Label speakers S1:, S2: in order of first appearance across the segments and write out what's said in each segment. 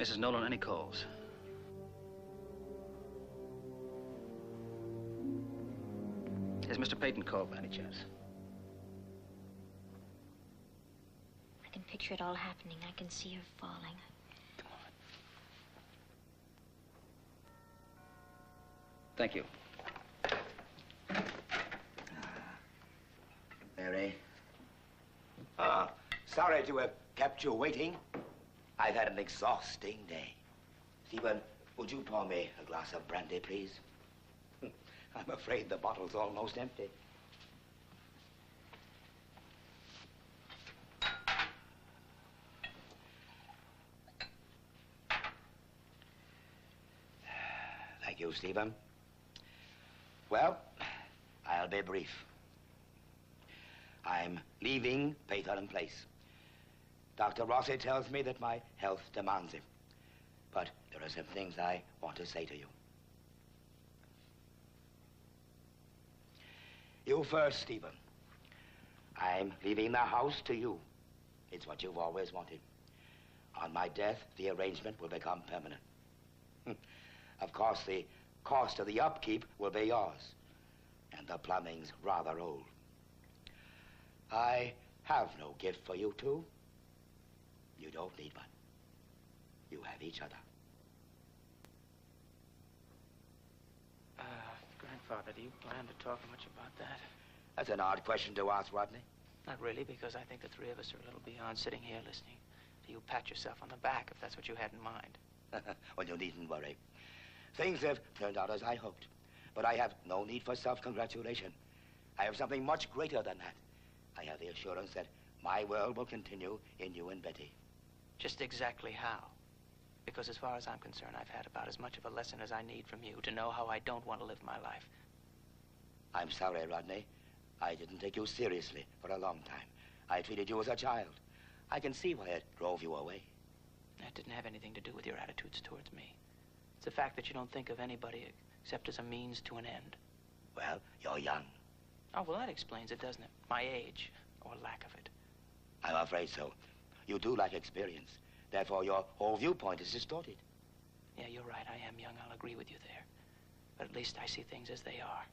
S1: Mrs. Nolan, any calls? Is Mr. Peyton called by any chance?
S2: I can picture it all happening. I can see her falling.
S1: Come on. Thank you.
S3: Mary. Sorry to have kept you waiting. I've had an exhausting day. Stephen, would you pour me a glass of brandy, please? I'm afraid the bottle's almost empty. Thank you, Stephen. Well, I'll be brief. I'm leaving Peyton Place. Dr. Rossi tells me that my health demands it. But there are some things I want to say to you. You first, Stephen. I'm leaving the house to you. It's what you've always wanted. On my death, the arrangement will become permanent. Of course, the cost of the upkeep will be yours. And the plumbing's rather old. I have no gift for you two. You don't need one. You have each other.
S4: Grandfather, do you plan to talk much about that?
S3: That's an odd question to ask, Rodney.
S4: Not really, because I think the three of us are a little beyond sitting here listening to you pat yourself on the back, if that's what you had in mind.
S3: Well, you needn't worry. Things have turned out as I hoped. But I have no need for self-congratulation. I have something much greater than that. I have the assurance that my world will continue in you and Betty.
S4: Just exactly how? Because as far as I'm concerned, I've had about as much of a lesson as I need from you to know how I don't want to live my life.
S3: I'm sorry, Rodney. I didn't take you seriously for a long time. I treated you as a child. I can see why it drove you away.
S4: That didn't have anything to do with your attitudes towards me. It's the fact that you don't think of anybody except as a means to an end.
S3: Well, you're young.
S4: Oh, well, that explains it, doesn't it? My age, or lack of it.
S3: I'm afraid so. You do lack experience. Therefore, your whole viewpoint is distorted.
S4: Yeah, you're right. I am young. I'll agree with you there. But at least I see things as they are.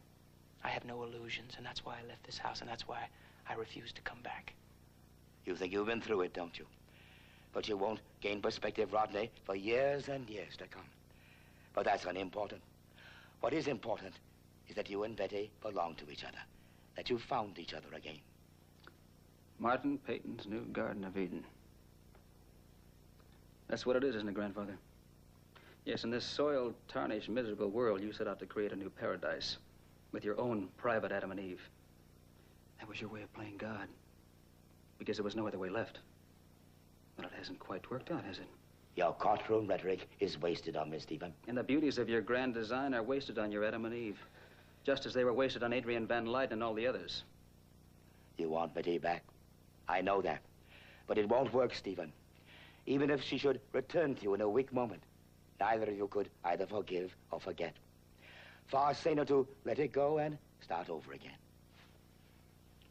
S4: I have no illusions, and that's why I left this house, and that's why I refuse to come back.
S3: You think you've been through it, don't you? But you won't gain perspective, Rodney, for years and years to come. But that's unimportant. What is important is that you and Betty belong to each other, that you found each other again.
S1: Martin Peyton's new Garden of Eden. That's what it is, isn't it, Grandfather? Yes, in this soiled, tarnished, miserable world, you set out to create a new paradise with your own private Adam and Eve. That was your way of playing God, because there was no other way left. But it hasn't quite worked out, has it?
S3: Your courtroom rhetoric is wasted on me, Stephen.
S1: And the beauties of your grand design are wasted on your Adam and Eve, just as they were wasted on Adrian Van Lyden and all the others.
S3: You want Betty back. I know that. But it won't work, Stephen. Even if she should return to you in a weak moment, neither of you could either forgive or forget. Far saner to let it go and start over again.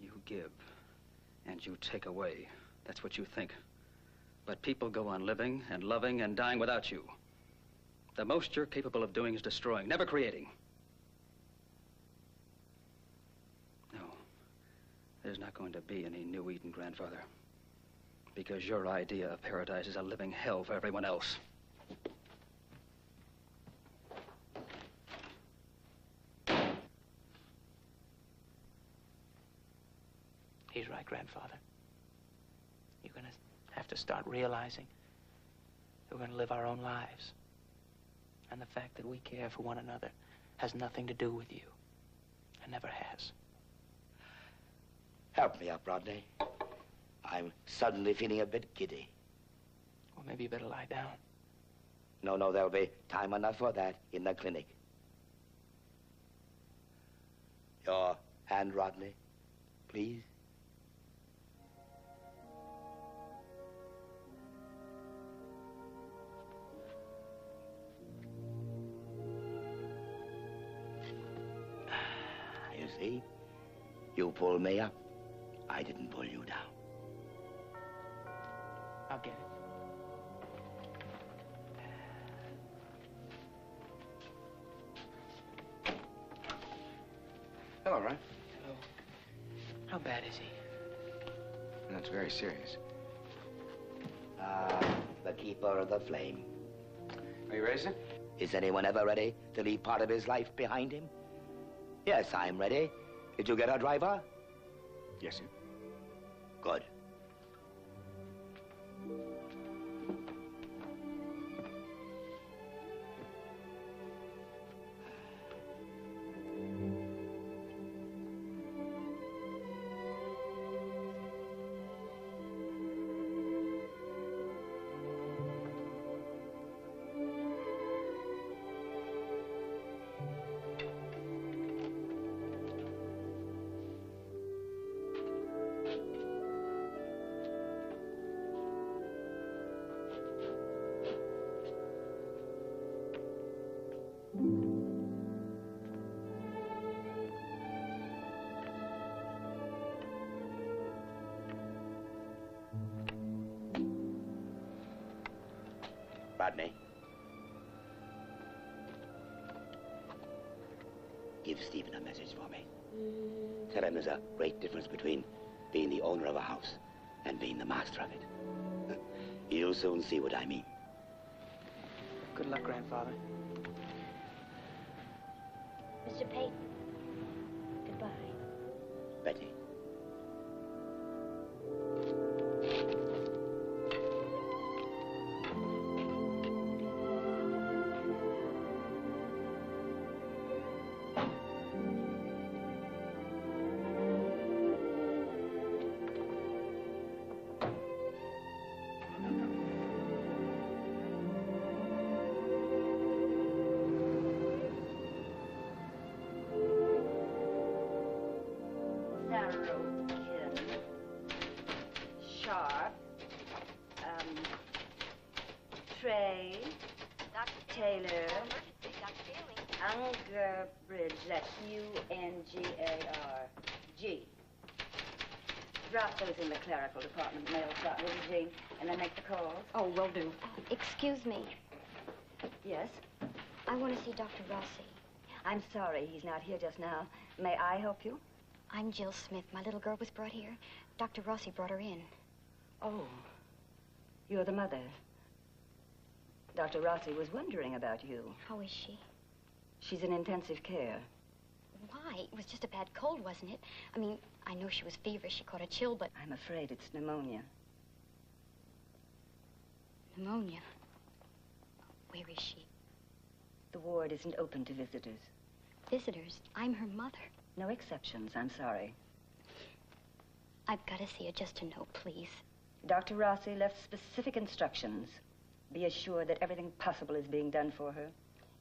S1: You give, and you take away. That's what you think. But people go on living and loving and dying without you. The most you're capable of doing is destroying, never creating. No, there's not going to be any new Eden, Grandfather. Because your idea of paradise is a living hell for everyone else.
S4: He's right, Grandfather. You're going to have to start realizing that we're going to live our own lives. And the fact that we care for one another has nothing to do with you. And never has.
S3: Help me up, Rodney. I'm suddenly feeling a bit giddy.
S4: Or maybe you better lie down.
S3: No, there'll be time enough for that in the clinic. Your hand, Rodney, please. You see, you pulled me up. I didn't pull you down.
S4: I'll get it.
S5: Hello, Ryan.
S4: Hello. How bad is he?
S5: That's very serious.
S3: The keeper of the flame.
S5: Are you ready, sir?
S3: Is anyone ever ready to leave part of his life behind him? Yes, I'm ready. Did you get our driver?
S5: Yes, sir.
S3: Good. Rodney. Give Stephen a message for me. Tell him there's a great difference between being the owner of a house and being the master of it. You'll soon see what I mean.
S4: Good luck, Grandfather.
S2: Mr. Peyton, goodbye.
S3: Betty.
S6: Sharp, Trey, Taylor, Unger Bridge, that's U-N-G-A-R-G. Drop those in the clerical department mail slot, will you, Jean? And then make the calls.
S2: Oh, will do. Excuse me.
S6: Yes?
S2: I want to see Dr. Rossi.
S6: I'm sorry he's not here just now. May I help you?
S2: I'm Jill Smith. My little girl was brought here. Dr. Rossi brought her in.
S6: Oh, you're the mother. Dr. Rossi was wondering about you.
S2: How is she?
S6: She's in intensive care.
S2: Why? It was just a bad cold, wasn't it? I mean, I know she was feverish. She caught a chill, but...
S6: I'm afraid it's pneumonia.
S2: Pneumonia? Where is she?
S6: The ward isn't open to visitors.
S2: Visitors? I'm her mother.
S6: No exceptions, I'm sorry.
S2: I've got to see her just to know, please.
S6: Dr. Rossi left specific instructions. Be assured that everything possible is being done for her.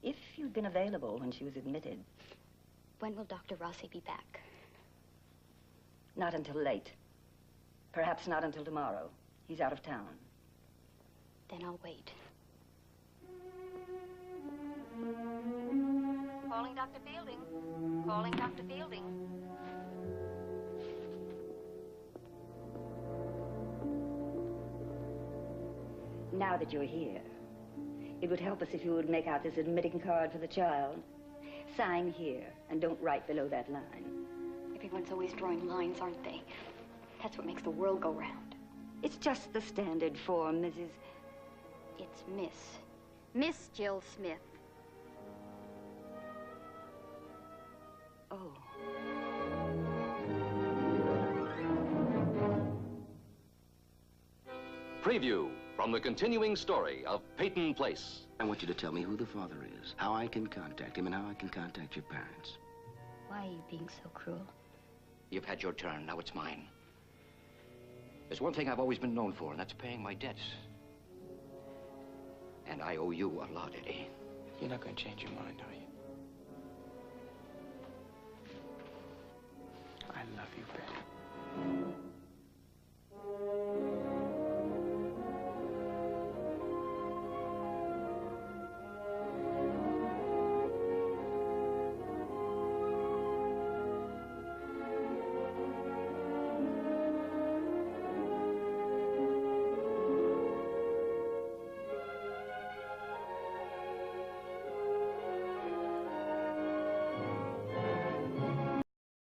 S6: If you'd been available when she was admitted.
S2: When will Dr. Rossi be back?
S6: Not until late. Perhaps not until tomorrow. He's out of town.
S2: Then I'll wait.
S7: Calling Dr. Fielding. Calling Dr. Fielding.
S6: Now that you're here, it would help us if you would make out this admitting card for the child. Sign here, and don't write below that line.
S2: Everyone's always drawing lines, aren't they? That's what makes the world go round.
S6: It's just the standard form, Mrs.
S2: It's Miss. Miss Jill Smith.
S6: Oh.
S8: Preview from the continuing story of Peyton Place.
S5: I want you to tell me who the father is, how I can contact him, and how I can contact your parents.
S2: Why are you being so cruel?
S3: You've had your turn, now it's mine. There's one thing I've always been known for, and that's paying my debts. And I owe you a lot, Eddie.
S4: You're not going to change your mind, are you? I love you,